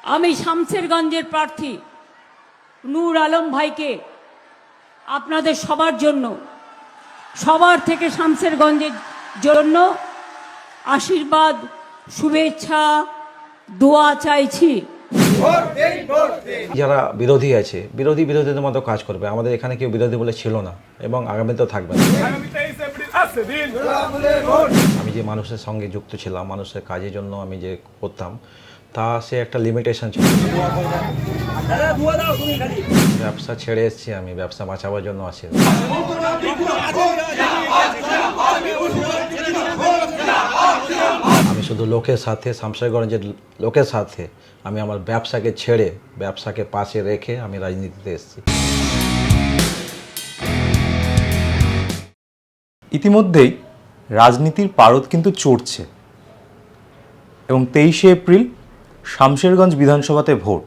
আমি শামসেরগঞ্জের প্রার্থী নূর আলম ভাইকে আপনাদের সবার জন্য, সবার থেকে শামসেরগঞ্জের জন্য আশীর্বাদ, শুভেচ্ছা, দোয়া চাইছি। যারা বিরোধী আছে, বিরোধীদের মতো কাজ করবে। আমাদের এখানে কেউ বিরোধী বলে ছিল না এবং আগামীতেও থাকবে না। আমি যে মানুষের সঙ্গে যুক্ত ছিলাম, মানুষের কাজের জন্য আমি যে করতাম, তা সে একটা লিমিটেশন ছিল। ব্যবসা ছেড়ে এসেছি, আমি ব্যবসা বাঁচাবার জন্য আসি। আমি শুধু লোকের সাথে, শামসেরগঞ্জের লোকের সাথে আমি আমার ব্যবসাকে ছেড়ে, ব্যবসাকে পাশে রেখে আমি রাজনীতিতে এসেছি। ইতিমধ্যেই রাজনীতির পারদ কিন্তু চড়ছে এবং 23শে এপ্রিল শামসেরগঞ্জ বিধানসভাতে ভোট।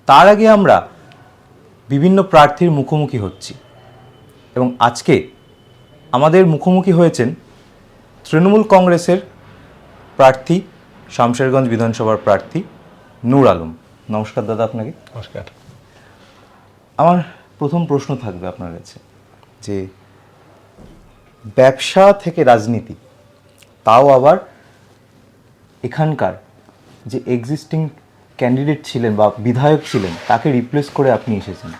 তার আগে আমরা বিভিন্ন প্রার্থীর মুখোমুখি হচ্ছি এবং আজকে আমাদের মুখোমুখি হয়েছেন তৃণমূল কংগ্রেসের প্রার্থী, শামসেরগঞ্জ বিধানসভার প্রার্থী নূর আলম। নমস্কার দাদা আপনাকে। নমস্কার। আমার প্রথম প্রশ্ন থাকবে আপনার কাছে যে ব্যবসা থেকে রাজনীতি, তাও আবার এখানকার যে এক্সিস্টিং ক্যান্ডিডেট ছিলেন বা বিধায়ক ছিলেন তাকে রিপ্লেস করে আপনি এসেছেন,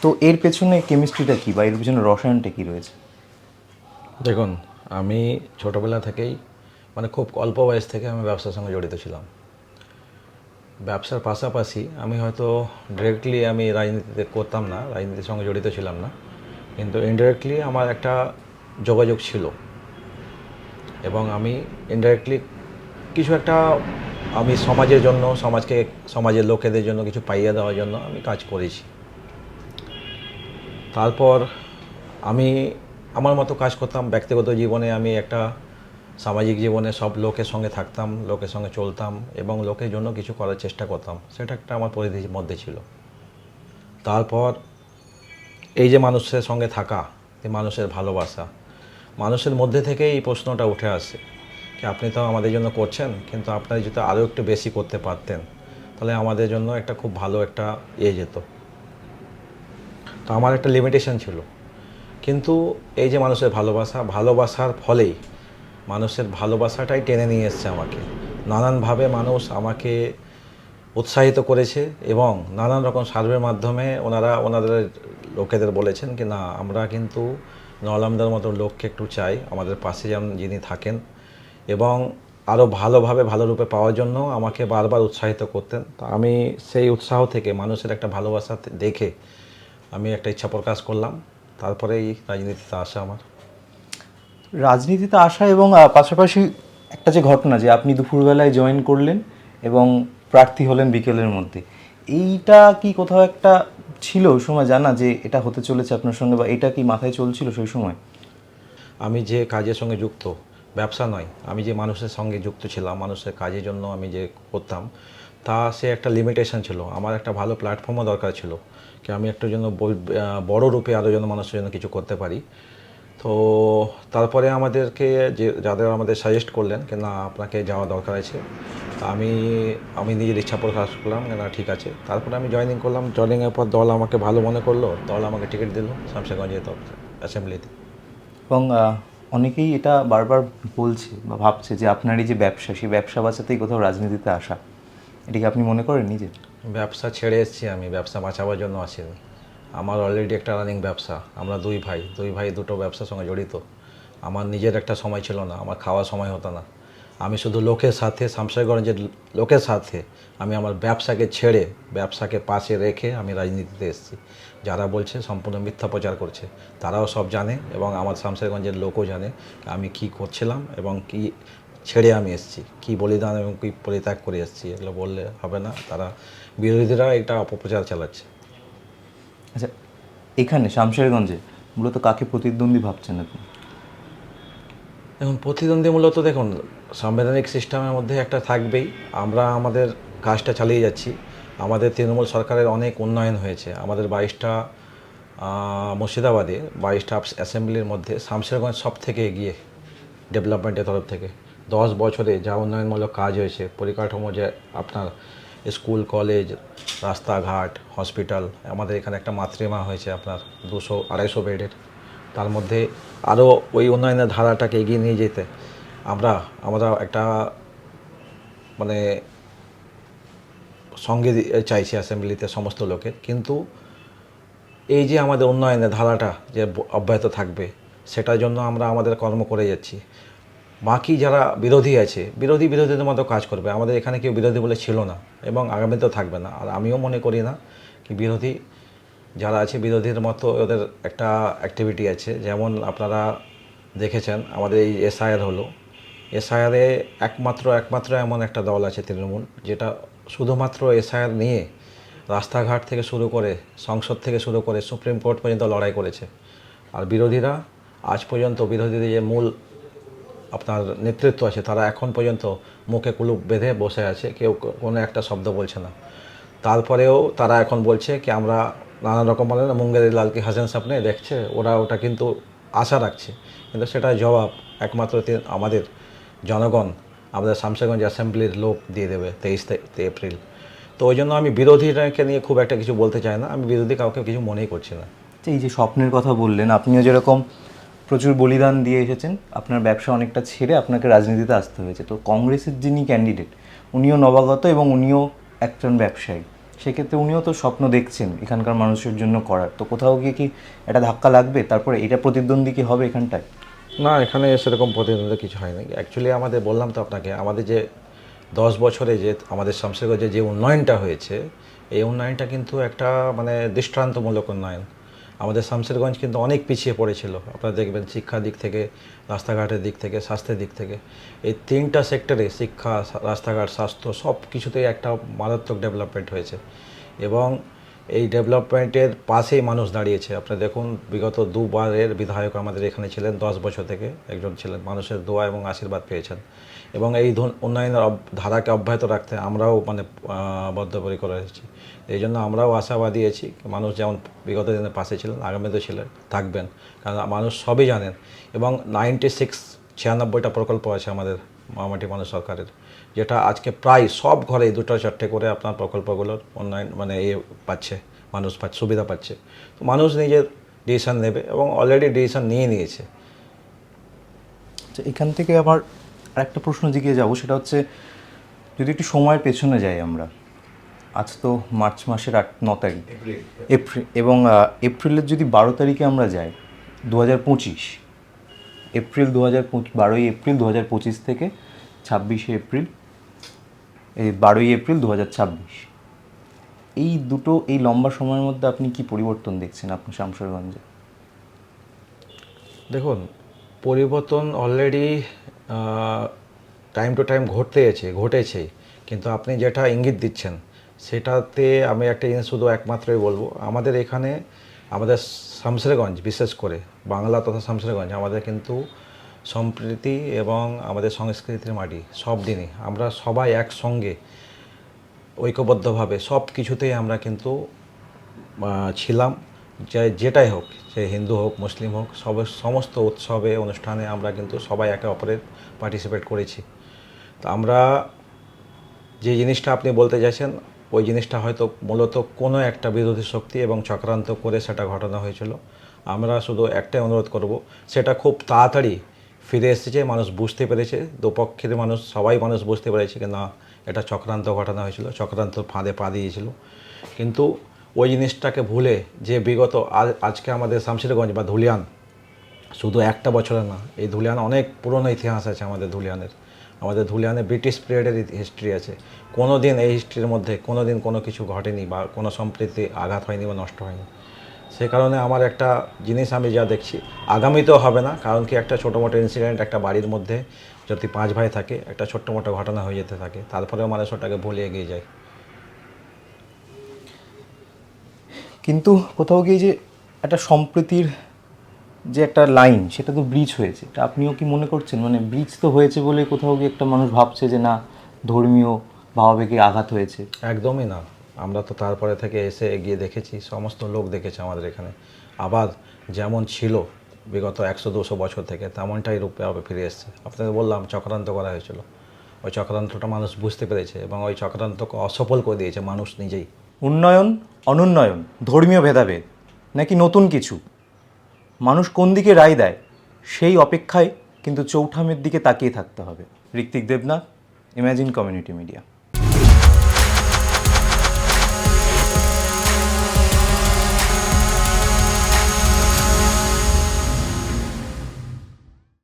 তো এর পেছনে কেমিস্ট্রিটা কী বা এর পেছনে রসায়নটা কী রয়েছে? দেখুন, আমি ছোটোবেলা থেকেই, মানে খুব অল্প বয়স থেকে আমি ব্যবসার সঙ্গে জড়িত ছিলাম। ব্যবসার পাশাপাশি আমি হয়তো ডিরেক্টলি আমি রাজনীতিতে করতাম না, রাজনীতির সঙ্গে জড়িত ছিলাম না, কিন্তু ইনডাইরেক্টলি আমার একটা যোগাযোগ ছিল এবং আমি ইনডাইরেক্টলি কিছু একটা, আমি সমাজের জন্য, সমাজের লোকেদের জন্য কিছু পাইয়ে দেওয়ার জন্য আমি কাজ করেছি। তারপর আমি আমার মতো কাজ করতাম। ব্যক্তিগত জীবনে আমি একটা, সামাজিক জীবনে সব লোকের সঙ্গে থাকতাম, লোকের সঙ্গে চলতাম এবং লোকের জন্য কিছু করার চেষ্টা করতাম। সেটা একটা আমার পরিধির মধ্যে ছিল। তারপর এই যে মানুষের সঙ্গে থাকা, এই মানুষের ভালোবাসা, মানুষের মধ্যে থেকেই এই প্রশ্নটা উঠে আসে যে আপনি তো আমাদের জন্য করছেন, কিন্তু আপনারা যদি আরও একটু বেশি করতে পারতেন তাহলে আমাদের জন্য একটা খুব ভালো একটা যেত। তো আমার একটা লিমিটেশন ছিল, কিন্তু এই যে মানুষের ভালোবাসার ফলেই, মানুষের ভালোবাসাটাই টেনে নিয়ে এসছে আমাকে। নানানভাবে মানুষ আমাকে উৎসাহিত করেছে এবং নানান রকম সার্ভের মাধ্যমে ওনাদের লোকেদের বলেছেন কি না, আমরা কিন্তু নলামদার মতো লোককে একটু চাই আমাদের পাশে, যেমন যিনি থাকেন, এবং আরও ভালোভাবে, ভালো রূপে পাওয়ার জন্য আমাকে বারবার উৎসাহিত করতেন। তো আমি সেই উৎসাহ থেকে, মানুষের একটা ভালোবাসা দেখে আমি একটা ইচ্ছা প্রকাশ করলাম। তারপরে এই রাজনীতিতে আসা আমার। রাজনীতিতে আসা এবং পাশাপাশি একটা যে ঘটনা যে আপনি দুপুরবেলায় জয়েন করলেন এবং প্রার্থী হলেন বিকেলের মধ্যে, এইটা কি কোথাও একটা ছিল ওই সময় জানা যে এটা হতে চলেছে আপনার সঙ্গে, বা এটা কি মাথায় চলছিল সেই সময়? আমি যে কাজের সঙ্গে যুক্ত, ব্যবসা নয়, আমি যে মানুষের সঙ্গে যুক্ত ছিলাম, মানুষের কাজের জন্য আমি যে করতাম, তা সে একটা লিমিটেশন ছিল। আমার একটা ভালো প্ল্যাটফর্মও দরকার ছিল কি আমি একটু জন্য বড় রূপে আরও যেন মানুষের জন্য কিছু করতে পারি। তো তারপরে আমাদেরকে যাদের আমাদের সাজেস্ট করলেন কি না আপনাকে যাওয়া দরকার আছে, আমি নিজের ইচ্ছা প্রকাশ করলাম না ঠিক আছে। তারপরে আমি জয়েনিং করলাম। জয়েনিংয়ের পর দল আমাকে ভালো মনে করলো, দল আমাকে টিকিট দিল শামসেরগঞ্জের অ্যাসেম্বলিতে। এবং অনেকেই এটা বারবার বলছে বা ভাবছে যে আপনার এই যে ব্যবসা, সেই ব্যবসা বাঁচাতেই কোথাও রাজনীতিতে আসা, এটিকে আপনি মনে করেন নিজে? ব্যবসা ছেড়ে এসেছি, আমি ব্যবসা বাঁচাবার জন্য আসিনি। আমার অলরেডি একটা রানিং ব্যবসা। আমরা দুই ভাই দুটো ব্যবসার সঙ্গে জড়িত। আমার নিজের একটা সময় ছিল না, আমার খাওয়ার সময় হতো না। আমি শুধু লোকের সাথে, শামসেরগঞ্জের লোকের সাথে আমি আমার ব্যবসাকে ছেড়ে, ব্যবসাকে পাশে রেখে আমি রাজনীতিতে এসেছি। যারা বলছে সম্পূর্ণ মিথ্যা প্রচার করছে, তারাও সব জানে এবং আমার শামসেরগঞ্জের লোকও জানে আমি কি করছিলাম এবং কি ছেড়ে আমি এসেছি, কি বলিদান এবং কি পরিত্যাগ করে এসেছি। এগুলো বললে হবে না, তারা বিরোধীরা এটা অপপ্রচার চালাচ্ছে। আচ্ছা, এখানে শামশেরগঞ্জে মূলত কাকে প্রতিদ্বন্দ্বী ভাবছেন আপনি? এখন প্রতিদ্বন্দ্বী মূলত দেখুন, সাংবিধানিক সিস্টেমের মধ্যে একটা থাকবেই। আমরা আমাদের কাজটা চালিয়ে যাচ্ছি। আমাদের তৃণমূল সরকারের অনেক উন্নয়ন হয়েছে। আমাদের 22টা মুর্শিদাবাদে 22টা অ্যাসেম্বলির মধ্যে শামশেরগঞ্জ সব থেকে এগিয়ে ডেভেলপমেন্টের তরফ থেকে। 10 বছরে যা উন্নয়নমূলক কাজ হয়েছে, পরিকাঠামো যে আপনার স্কুল কলেজ রাস্তাঘাট হসপিটাল, আমাদের এখানে একটা মাতৃমা হয়েছে আপনার 200-250 বেডের, তার মধ্যে আরও ওই উন্নয়নের ধারাটাকে এগিয়ে নিয়ে যেতে আমরা একটা মানে সঙ্গে চাইছি অ্যাসেম্বলিতে সমস্ত লোকের। কিন্তু এই যে আমাদের উন্নয়নের ধারাটা যে অব্যাহত থাকবে, সেটার জন্য আমরা আমাদের কর্ম করে যাচ্ছি। বাকি যারা বিরোধী আছে, বিরোধীদের মতো কাজ করবে। আমাদের এখানে কেউ বিরোধী বলে ছিল না এবং আগামীতেও থাকবে না। আর আমিও মনে করি না কি বিরোধী যারা আছে বিরোধীর মতো ওদের একটা অ্যাক্টিভিটি আছে। যেমন আপনারা দেখেছেন আমাদের এই এসআইআর হলো, এসআইআরে একমাত্র এমন একটা দল আছে তৃণমূল, যেটা শুধুমাত্র এসআইআর নিয়ে রাস্তাঘাট থেকে শুরু করে সংসদ থেকে শুরু করে সুপ্রিম কোর্ট পর্যন্ত লড়াই করেছে। আর বিরোধীরা আজ পর্যন্ত বিরোধীদের যে মূল আপনার নেতৃত্ব আছে, তারা এখন পর্যন্ত মুখে কুলুপ বেঁধে বসে আছে, কেউ কোনো একটা শব্দ বলছে না। তারপরেও তারা এখন বলছে কি আমরা নানান রকম বলে না, মুঙ্গেরি লালকে হাসেন সাপনে দেখছে, ওটা কিন্তু আশা রাখছে। কিন্তু সেটা জবাব একমাত্র আমাদের জনগণ, আমাদের শামশেরগঞ্জ অ্যাসেম্বলির লোক দিয়ে দেবে 23 এপ্রিল। তো ওই জন্য আমি বিরোধীকে নিয়ে খুব একটা কিছু বলতে চাই না, আমি বিরোধী কাউকে কিছু মনেই করছি না। এই যে স্বপ্নের কথা বললেন, আপনিও যেরকম প্রচুর বলিদান দিয়ে এসেছেন, আপনার ব্যবসা অনেকটা ছেড়ে আপনাকে রাজনীতিতে আসতে হয়েছে। তো কংগ্রেসের যিনি ক্যান্ডিডেট, উনিও নবাগত এবং উনিও একজন ব্যবসায়ী, সেক্ষেত্রে উনিও তো স্বপ্ন দেখছেন এখানকার মানুষের জন্য করার। তো কোথাও গিয়ে কি একটা ধাক্কা লাগবে, তারপরে এটা প্রতিদ্বন্দ্বী কি হবে এখানটায়? না, এখানে সেরকম প্রতিদ্বন্দ্বী কিছু হয়নি। অ্যাকচুয়ালি আমাদের বললাম তো আপনাকে, আমাদের যে 10 বছরে যে আমাদের শামশেরগঞ্জে যে উন্নয়নটা হয়েছে, এই উন্নয়নটা কিন্তু একটা মানে দৃষ্টান্তমূলক উন্নয়ন। আমাদের শামশেরগঞ্জ কিন্তু অনেক পিছিয়ে পড়েছিল, আপনারা দেখবেন শিক্ষার দিক থেকে, রাস্তাঘাটের দিক থেকে, স্বাস্থ্যের দিক থেকে। এই 3টা সেক্টরে শিক্ষা, রাস্তাঘাট, স্বাস্থ্য সব কিছুতেই একটা মারাত্মক ডেভেলপমেন্ট হয়েছে। এবং এই ডেভেলপমেন্টের পাশেই মানুষ দাঁড়িয়েছে। আপনারা দেখুন, বিগত 2বারের বিধায়ক আমাদের এখানে ছিলেন, 10 বছর থেকে একজন ছিলেন, মানুষের দোয়া এবং আশীর্বাদ পেয়েছেন। এবং এই উন্নয়নের ধারাকে অব্যাহত রাখতে আমরাও মানে বদ্ধপরিকর হয়েছি। এই জন্য আমরাও আশাবাদী আছি, মানুষ যেমন বিগত দিনে পাশে ছিলেন, আগামীতেও ছিলেন, থাকবেন। কারণ মানুষ সবই জানেন। এবং 96টা প্রকল্প আছে আমাদের মামাটি মানুষ সরকারের, যেটা আজকে প্রায় সব ঘরে 2-4টে করে আপনার প্রকল্পগুলোর উন্নয়ন মানে পাচ্ছে, মানুষ পাচ্ছে, সুবিধা পাচ্ছে। তো মানুষ নিজের ডিসিশন নেবে এবং অলরেডি ডিসিশন নিয়ে নিয়েছে। আচ্ছা, এখান থেকে আবার আরেকটা প্রশ্ন জিজ্ঞেস যাবো, সেটা হচ্ছে যদি একটু সময়ের পেছনে যাই আমরা, আজ তো মার্চ মাসের 9 তারিখ, এপ্রিল, এবং এপ্রিলের যদি 12 তারিখে আমরা যাই, 2025 এপ্রিল 12ই এপ্রিল 2025 থেকে 26শে এপ্রিল, এই 12ই এপ্রিল 2026, এই লম্বা সময়ের মধ্যে আপনি কি পরিবর্তন দেখছেন আপনার শামশেরগঞ্জে? দেখুন, পরিবর্তন অলরেডি টাইম টু টাইম ঘটেছেই। কিন্তু আপনি যেটা ইঙ্গিত দিচ্ছেন, সেটাতে আমি একটা জিনিস শুধু একমাত্রই বলবো, আমাদের এখানে আমাদের শামশেরগঞ্জ, বিশেষ করে বাংলা তথা শামশেরগঞ্জ, আমাদের কিন্তু সম্প্রীতি এবং আমাদের সংস্কৃতির মাটি। সব দিনই আমরা সবাই একসঙ্গে ঐক্যবদ্ধভাবে সব কিছুতেই আমরা কিন্তু ছিলাম। যেটাই হোক, সে হিন্দু হোক মুসলিম হোক, সমস্ত উৎসবে অনুষ্ঠানে আমরা কিন্তু সবাই একে অপরের পার্টিসিপেট করেছি। তো আমরা যে জিনিসটা আপনি বলতে চাইছেন, ওই জিনিসটা হয়তো মূলত কোনো একটা বিরোধী শক্তি এবং চক্রান্ত করে সেটা ঘটানো হয়েছিল। আমরা শুধু একটাই অনুরোধ করব, সেটা খুব তাড়াতাড়ি ফিরে এসেছে, মানুষ বুঝতে পেরেছে, দুপক্ষের সবাই মানুষ বুঝতে পেরেছে যে না, এটা চক্রান্ত ঘটানো হয়েছিল, চক্রান্ত ফাঁদে পা দিয়েছিল। কিন্তু ওই জিনিসটাকে ভুলে যে বিগত আজকে আমাদের শামশেরগঞ্জ বা ধুলিয়ান শুধু একটা বছরের না, এই ধুলিয়ান অনেক পুরনো ইতিহাস আছে আমাদের ধুলিয়ানে ব্রিটিশ পিরিয়ডের হিস্ট্রি আছে। কোনো দিন এই হিস্ট্রির মধ্যে কোনো দিন কোনো কিছু ঘটেনি বা কোনো সম্প্রীতি আঘাত হয়নি বা নষ্ট হয়নি। সে কারণে আমার একটা জিনিস আমি যা দেখছি, আগামীতেও হবে না। কারণ কি, একটা ছোটো মোটো ইনসিডেন্ট একটা বাড়ির মধ্যে যদি 5 ভাই থাকে, একটা ছোট্ট মোটো ঘটনা হয়ে যেতে থাকে, তারপরেও মানুষ ওটাকে ভুলে এগিয়ে যায়। কিন্তু কোথাও গিয়ে যে একটা সম্প্রীতির যে একটা লাইন, সেটা তো ব্রিজ হয়েছে, এটা আপনিও কি মনে করছেন? মানে ব্রিজ তো হয়েছে বলে কোথাও গিয়ে একটা মানুষ ভাবছে যে না, ধর্মীয় ভাবাবেগে আঘাত হয়েছে। একদমই না। আমরা তো তারপরে থেকে এসে এগিয়ে দেখেছি, সমস্ত লোক দেখেছে আমাদের এখানে আবার যেমন ছিল বিগত 100-200 বছর থেকে তেমনটাই রূপে ফিরে এসছে। আপনাদের বললাম চক্রান্ত করা হয়েছিল, ওই চক্রান্তটা মানুষ বুঝতে পেরেছে এবং ওই চক্রান্তকে অসফল করে দিয়েছে মানুষ নিজেই। উন্নয়ন, অনুন্নয়ন, ধর্মীয় ভেদাভেদ নাকি নতুন কিছু, মানুষ কোন দিকে রায় দেয় সেই অপেক্ষায় কিন্তু চৌঠামের দিকে তাকিয়ে থাকতে হবে। Ritwik Debnath, Imagine Community media.